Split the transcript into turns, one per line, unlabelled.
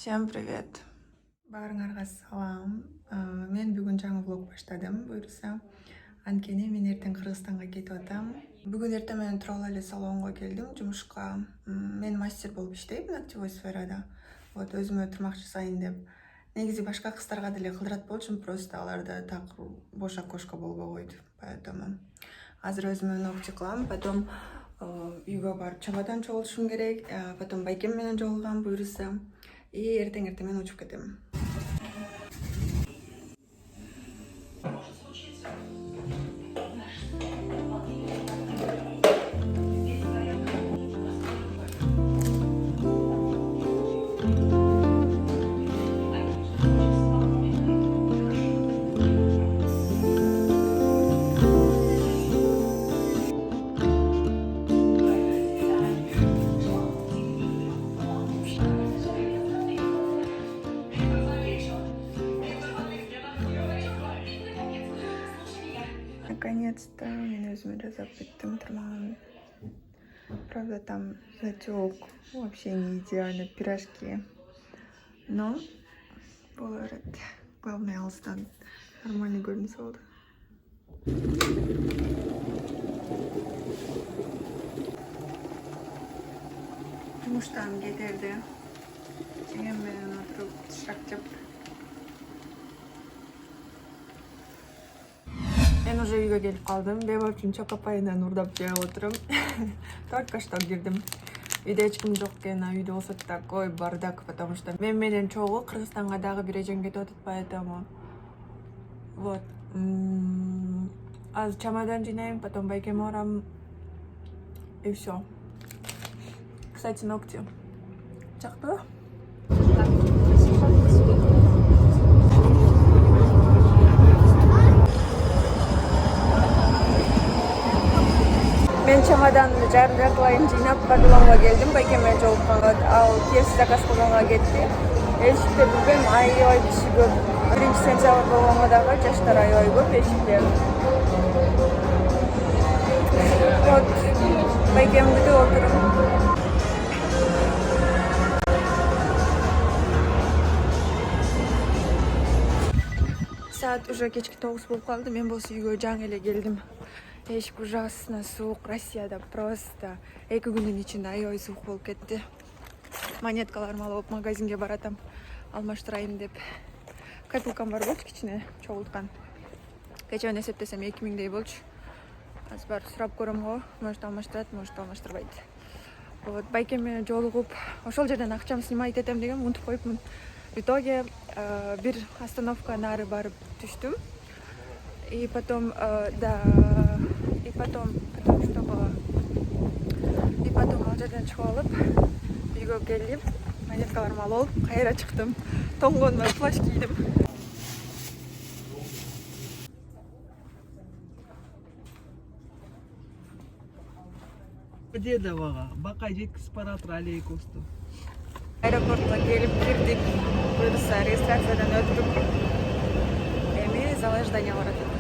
Всем привет! Баарыңарга салам. Мен бүгүн жаңы влог баштадым, буюрса. Анткени мен эртең Кыргызстанга кетип атам. Бүгүн эртең менен туруп эле салонго келдим жумушка. Мен мастер болуп иштейм ногтевой сферада. Вот өзүмө тырмак жасайын деп. Негизи башка кыздарга деле кылдырат болчумун, просто аларда так бош окошко болбой койду. Поэтому азыр өзүмө ногти кылам, потом үйгө барып чамадан чогултушум керек, потом байкем менен жолугам буюрса. И эртең мен учуп кетем. Наконец-то мен өзүмө жасап биттим тырмагымды. Правда, там затек, вообще не идеально, пирожки. Но боло берет. Главное, алыстан нормальный көрүнүш болду. Жумуштан кетерде жеңем менен отуруп тышак жеп. Мен уже үйгө келип калдым. Беба үчүн чокопайынан урдап жеп отурум. Только что кирдим. Үйдө эч ким жок экен, үйдө болсо такой бардак, потому что мен менен чогуу Кыргызстанга дагы бир эжең кетип атат, поэтому вот. Азыр чамадан жыйнайм, потом байкеме барам. И все. Кстати, ногти жактыбы? Мен чамаданды жартылайын жыйнап Бардуланга келдим, байкеме жолукканга. Ал кепси заказ кылганга кетти. Эшикте билбейм, аябай киши көп. 1-сентябрь болгонго дагы жаштар аябай көп эшикте. Вот, байкем күтүп отурум. Saat уже кечки 9 болуп калды. Мен болсо үйгө жаңы эле келдим. Эшик ужасно суук. Россияда просто 2 күндүн ичинде аябай суук болуп кетти. Монеткаларымды алып магазинге баратам, алмаштырайын деп. Копилкам бар болчу, кичине чогулткан. Кечен эсептесем 2000дей болчу. Азыр барып сурап көрөм го. Может алмаштырат, может алмаштырбайт. Вот, байкем менен жолугуп, ошол жерден акчам снимать этем деген унутуп коюпмун. В итоге бир остановка нары барып түштүм. И потом, что было? И потом ал жерден чыгып алып, үйгө келип, монеткаларымды алып, кайра чыктым. Тоңгонмой плащ кийдим.
Дедовага бакай жеткизип баратыр Алейкосту.
Аэропортко келип кирдик. Буюрса регистрациядан өттүк. Эми зал ожидания баратат.